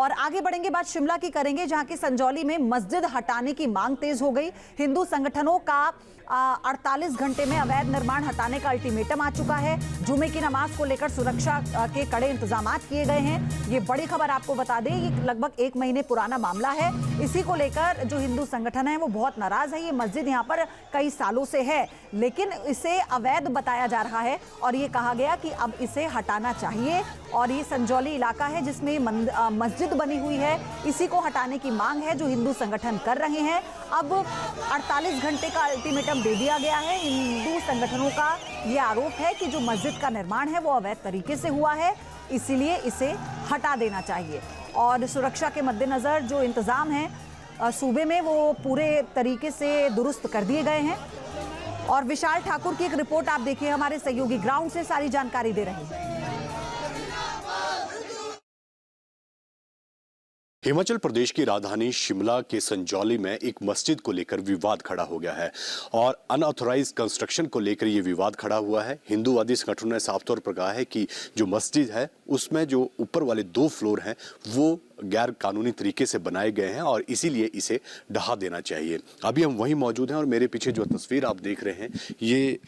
और आगे बढ़ेंगे, बात शिमला की करेंगे, जहां की संजौली में मस्जिद हटाने की मांग तेज हो गई। हिंदू संगठनों का 48 घंटे में अवैध निर्माण हटाने का अल्टीमेटम आ चुका है। जुमे की नमाज को लेकर सुरक्षा के कड़े इंतजाम किए गए हैं। ये बड़ी खबर आपको बता दें, ये लगभग 1 महीने पुराना मामला है। इसी को लेकर जो हिंदू संगठन है वो बहुत नाराज है। ये मस्जिद यहाँ पर कई सालों से है, लेकिन इसे अवैध बताया जा रहा है और ये कहा गया कि अब इसे हटाना चाहिए। और ये संजौली इलाका है जिसमें मस्जिद बनी हुई है, इसी को हटाने की मांग है जो हिंदू संगठन कर रहे हैं। अब 48 घंटे का अल्टीमेटम दे दिया गया है। हिंदू संगठनों का ये आरोप है कि जो मस्जिद का निर्माण है वो अवैध तरीके से हुआ है, इसीलिए इसे हटा देना चाहिए। और सुरक्षा के मद्देनजर जो इंतजाम है सूबे में वो पूरे तरीके से दुरुस्त कर दिए गए हैं। और विशाल ठाकुर की एक रिपोर्ट आप देखिए, हमारे सहयोगी ग्राउंड से सारी जानकारी दे रहे हैं। हिमाचल प्रदेश की राजधानी शिमला के संजौली में एक मस्जिद को लेकर विवाद खड़ा हो गया है और अनऑथोराइज कंस्ट्रक्शन को लेकर यह विवाद खड़ा हुआ है। हिंदूवादी संगठनों ने साफ तौर पर कहा है कि जो मस्जिद है उसमें जो ऊपर वाले 2 फ्लोर हैं वो गैर कानूनी तरीके से बनाए गए हैं और इसीलिए इसे ढहा देना चाहिए। अभी हम वहीं मौजूद हैं और मेरे पीछे जो तस्वीर आप देख रहे हैं ये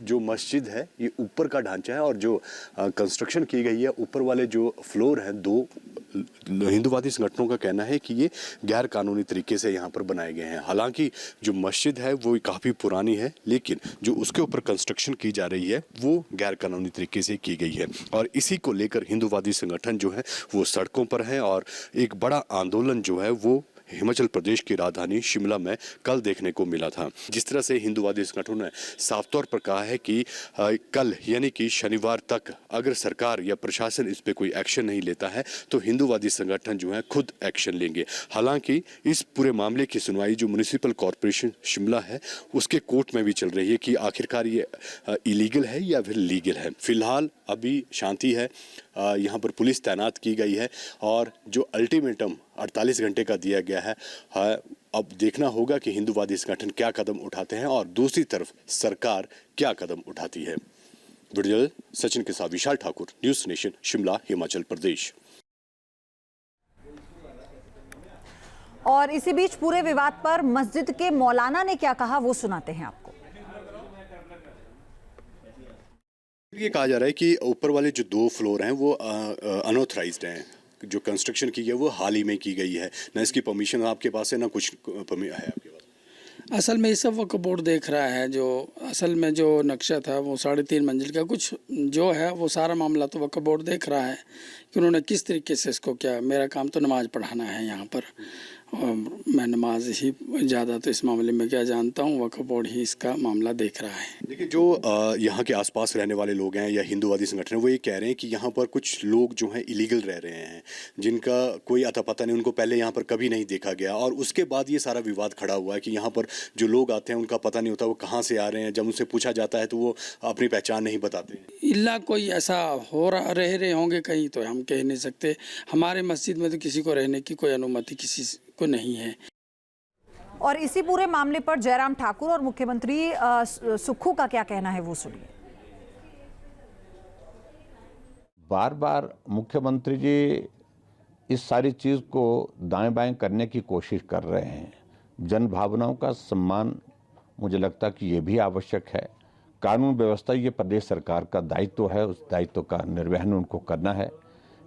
जो मस्जिद है ये ऊपर का ढांचा है और जो कंस्ट्रक्शन की गई है ऊपर वाले जो फ्लोर हैं 2 हिंदूवादी संगठनों का कहना है कि ये गैर कानूनी तरीके से यहाँ पर बनाए गए हैं। हालांकि जो मस्जिद है वो काफ़ी पुरानी है, लेकिन जो उसके ऊपर कंस्ट्रक्शन की जा रही है वो गैर कानूनी तरीके से की गई है और इसी को लेकर हिंदूवादी संगठन जो है वो सड़कों पर है और एक बड़ा आंदोलन जो है वो हिमाचल प्रदेश की राजधानी शिमला में कल देखने को मिला था। जिस तरह से हिंदूवादी संगठनों ने साफ तौर पर कहा है कि कल यानी कि शनिवार तक अगर सरकार या प्रशासन इस पे कोई एक्शन नहीं लेता है तो हिंदूवादी संगठन जो है खुद एक्शन लेंगे। हालांकि इस पूरे मामले की सुनवाई जो म्युनिसिपल कॉरपोरेशन शिमला है उसके कोर्ट में भी चल रही है कि आखिरकार ये इलीगल है या फिर लीगल है। फिलहाल अभी शांति है, यहाँ पर पुलिस तैनात की गई है और जो अल्टीमेटम 48 घंटे का दिया गया है अब देखना होगा कि हिंदूवादी संगठन क्या कदम उठाते हैं और दूसरी तरफ सरकार क्या कदम उठाती है। वीडियो सचिन के साथ विशाल ठाकुर, न्यूज़ नेशन, शिमला, हिमाचल प्रदेश। और इसी बीच पूरे विवाद पर मस्जिद के मौलाना ने क्या कहा वो सुनाते हैं आपको। ये कहा जा रहा है कि ऊपर वाले जो 2 फ्लोर हैं वो अनऑथराइज्ड हैं, जो कंस्ट्रक्शन की है वो हाल ही में की गई है, ना इसकी परमिशन आपके पास है ना कुछ है आपके पास। असल में ये सब वक्फ बोर्ड देख रहा है। जो असल में जो नक्शा था वो 3.5 मंजिल का कुछ जो है वो सारा मामला तो वक्फ बोर्ड देख रहा है कि उन्होंने किस तरीके से इसको क्या। मेरा काम तो नमाज़ पढ़ाना है यहाँ पर और मैं नमाज ही ज़्यादा तो इस मामले में क्या जानता हूँ, वक्फ बोर्ड ही इसका मामला देख रहा है। देखिए जो यहाँ के आसपास रहने वाले लोग हैं या हिंदूवादी संगठन वो ये कह रहे हैं कि यहाँ पर कुछ लोग जो हैं इलीगल रह रहे हैं जिनका कोई अता पता नहीं, उनको पहले यहाँ पर कभी नहीं देखा गया और उसके बाद ये सारा विवाद खड़ा हुआ है कि यहाँ पर जो लोग आते हैं उनका पता नहीं होता वो कहाँ से आ रहे हैं। जब उनसे पूछा जाता है तो वो अपनी पहचान नहीं बताते। इल्ला कोई ऐसा हो रहे होंगे कहीं तो हम कह नहीं सकते। हमारे मस्जिद में तो किसी को रहने की कोई अनुमति किसी को नहीं है। और इसी पूरे मामले पर जयराम ठाकुर और मुख्यमंत्री सुक्खू का क्या कहना है वो सुनिए। बार बार मुख्यमंत्री जी इस सारी चीज को दाएं बाएं करने की कोशिश कर रहे हैं। जन भावनाओं का सम्मान मुझे लगता है कि ये भी आवश्यक है। कानून व्यवस्था ये प्रदेश सरकार का दायित्व है, उस दायित्व का निर्वहन उनको करना है।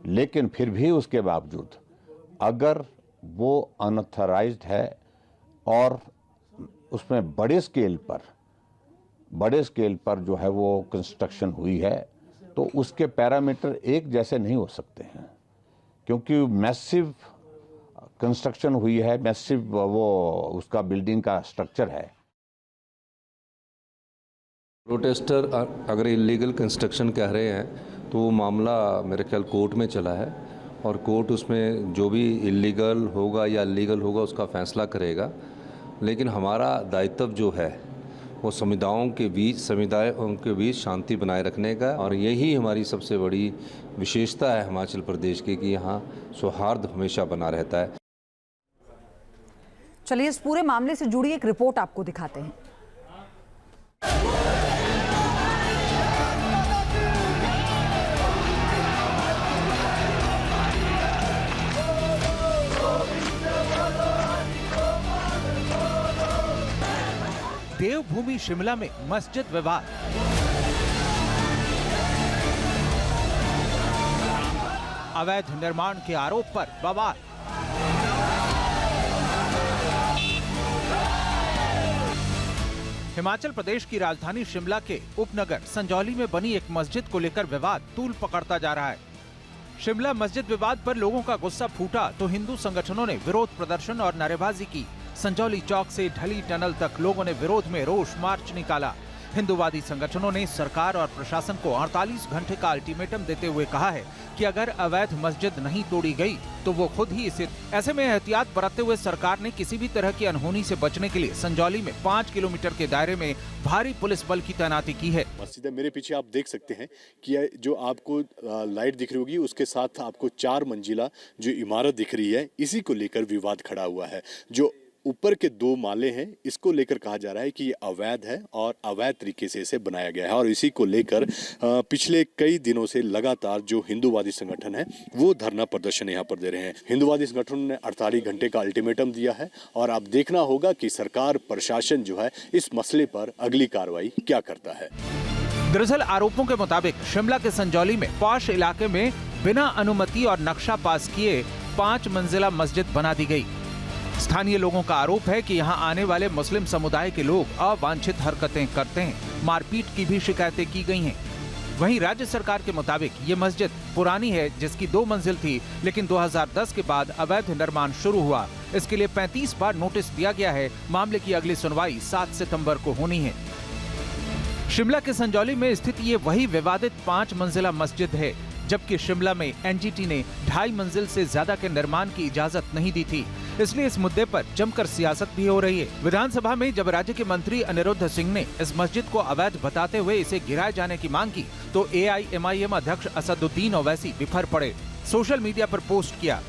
लेकिन फिर भी उसके बावजूद अगर वो अनऑथराइज्ड है और उसमें बड़े स्केल पर जो है वो कंस्ट्रक्शन हुई है तो उसके पैरामीटर एक जैसे नहीं हो सकते हैं, क्योंकि मैसिव कंस्ट्रक्शन हुई है, मैसिव वो उसका बिल्डिंग का स्ट्रक्चर है। प्रोटेस्टर अगर इलीगल कंस्ट्रक्शन कह रहे हैं तो वो मामला मेरे ख्याल कोर्ट में चला है और कोर्ट उसमें जो भी इलीगल होगा या लीगल होगा उसका फैसला करेगा। लेकिन हमारा दायित्व जो है वो समुदायों के बीच शांति बनाए रखने का, और यही हमारी सबसे बड़ी विशेषता है हिमाचल प्रदेश की कि यहाँ सौहार्द हमेशा बना रहता है। चलिए इस पूरे मामले से जुड़ी एक रिपोर्ट आपको दिखाते हैं। देवभूमि शिमला में मस्जिद विवाद। अवैध निर्माण के आरोप पर बवाल। हिमाचल प्रदेश की राजधानी शिमला के उपनगर संजौली में बनी एक मस्जिद को लेकर विवाद तूल पकड़ता जा रहा है। शिमला मस्जिद विवाद पर लोगों का गुस्सा फूटा तो हिंदू संगठनों ने विरोध प्रदर्शन और नारेबाजी की। संजौली चौक से ढली टनल तक लोगों ने विरोध में रोष मार्च निकाला। हिंदूवादी संगठनों ने सरकार और प्रशासन को 48 घंटे का अल्टीमेटम देते हुए कहा है कि अगर अवैध मस्जिद नहीं तोड़ी गई तो वो खुद ही इसे। ऐसे में एहतियात बरतते हुए सरकार ने किसी भी तरह की अनहोनी से बचने के लिए संजौली में 5 किलोमीटर के दायरे में भारी पुलिस बल की तैनाती की है। मस्जिद है, मेरे पीछे आप देख सकते हैं कि जो आपको लाइट दिख रही होगी उसके साथ आपको 4 मंजिला जो इमारत दिख रही है, इसी को लेकर विवाद खड़ा हुआ है। जो ऊपर के 2 माले हैं, इसको लेकर कहा जा रहा है कि ये अवैध है और अवैध तरीके से इसे बनाया गया है और इसी को लेकर पिछले कई दिनों से लगातार जो हिंदूवादी संगठन है वो धरना प्रदर्शन यहाँ पर दे रहे हैं। हिंदूवादी संगठनों ने 48 घंटे का अल्टीमेटम दिया है और अब देखना होगा कि सरकार प्रशासन जो है इस मसले पर अगली कार्रवाई क्या करता है। दरअसल आरोपों के मुताबिक शिमला के संजौली में पॉश इलाके में बिना अनुमति और नक्शा पास किए 5 मंजिला मस्जिद बना दी गई। स्थानीय लोगों का आरोप है कि यहां आने वाले मुस्लिम समुदाय के लोग अवांछित हरकतें करते हैं। मारपीट की भी शिकायतें की गई हैं। वहीं राज्य सरकार के मुताबिक ये मस्जिद पुरानी है जिसकी 2 मंजिल थी, लेकिन 2010 के बाद अवैध निर्माण शुरू हुआ। इसके लिए 35 बार नोटिस दिया गया है। मामले की अगली सुनवाई 7 सितंबर को होनी है। शिमला के संजौली में स्थित ये वही विवादित 5 मंजिला मस्जिद है, जबकि शिमला में एनजीटी ने 2.5 मंजिल से ज्यादा के निर्माण की इजाजत नहीं दी थी। इसलिए इस मुद्दे पर जमकर सियासत भी हो रही है। विधानसभा में जब राज्य के मंत्री अनिरुद्ध सिंह ने इस मस्जिद को अवैध बताते हुए इसे गिराए जाने की मांग की तो AIMIM अध्यक्ष असदुद्दीन ओवैसी बिफर पड़े, सोशल मीडिया पर पोस्ट किया।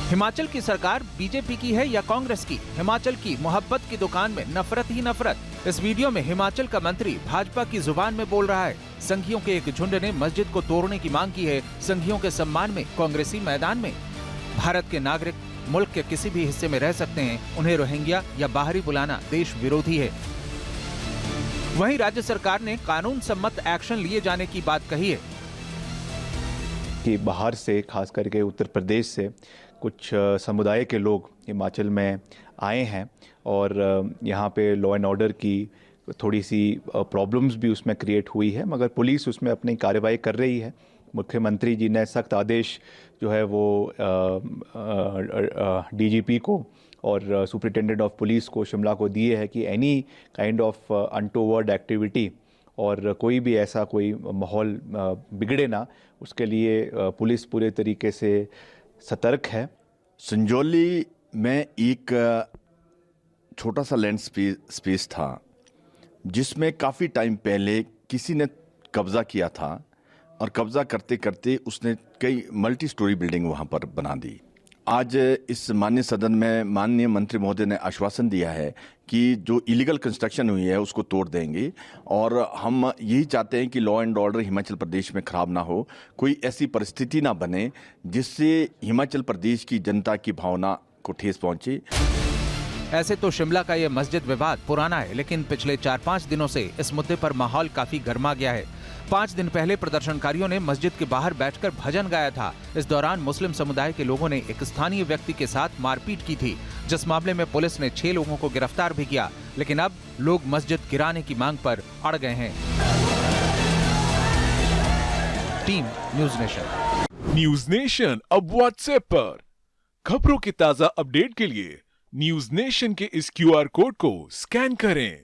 हिमाचल की सरकार बीजेपी की है या कांग्रेस की? हिमाचल की मोहब्बत की दुकान में नफरत ही नफरत। इस वीडियो में हिमाचल का मंत्री भाजपा की जुबान में बोल रहा है। संघियों के एक झुंड ने मस्जिद को तोड़ने की मांग की है। संघियों के सम्मान में कांग्रेसी मैदान में। भारत के नागरिक मुल्क के किसी भी हिस्से में रह सकते हैं, उन्हें रोहिंग्या या बाहरी बुलाना देश विरोधी है। वहीं राज्य सरकार ने कानून सम्मत एक्शन लिए जाने की बात कही है कि बाहर से, खास करके उत्तर प्रदेश से कुछ समुदाय के लोग हिमाचल में आए हैं और यहाँ पे लॉ एंड ऑर्डर की थोड़ी सी प्रॉब्लम्स भी उसमें क्रिएट हुई है, मगर पुलिस उसमें अपनी कार्रवाई कर रही है। मुख्यमंत्री जी ने सख्त आदेश जो है वो DGP को और सुपरिटेंडेंट ऑफ पुलिस को शिमला को दिए है कि any kind of untoward activity और कोई भी ऐसा कोई माहौल बिगड़े ना, उसके लिए पुलिस पूरे तरीके से सतर्क है। संजौली में एक छोटा सा लैंड स्पेस था जिसमें काफ़ी टाइम पहले किसी ने कब्ज़ा किया था और कब्ज़ा करते करते उसने कई मल्टी स्टोरी बिल्डिंग वहाँ पर बना दी। आज इस माननीय सदन में माननीय मंत्री महोदय ने आश्वासन दिया है कि जो इलीगल कंस्ट्रक्शन हुई है उसको तोड़ देंगे और हम यही चाहते हैं कि law and order Himachal Pradesh में खराब ना हो, कोई ऐसी परिस्थिति ना बने जिससे हिमाचल प्रदेश की जनता की भावना को ठेस पहुंचे। ऐसे तो शिमला का यह मस्जिद विवाद पुराना है, लेकिन पिछले 4-5 दिनों से इस मुद्दे पर माहौल काफी गर्मा गया है। 5 दिन पहले प्रदर्शनकारियों ने मस्जिद के बाहर बैठकर भजन गाया था। इस दौरान मुस्लिम समुदाय के लोगों ने एक स्थानीय व्यक्ति के साथ मारपीट की थी, जिस मामले में पुलिस ने 6 लोगों को गिरफ्तार भी किया। लेकिन अब लोग मस्जिद गिराने की मांग पर अड़ गए हैं। Team news nation. News nation अब व्हाट्सएप पर खबरों के ताजा अपडेट के लिए न्यूज नेशन के इस QR कोड को स्कैन करें।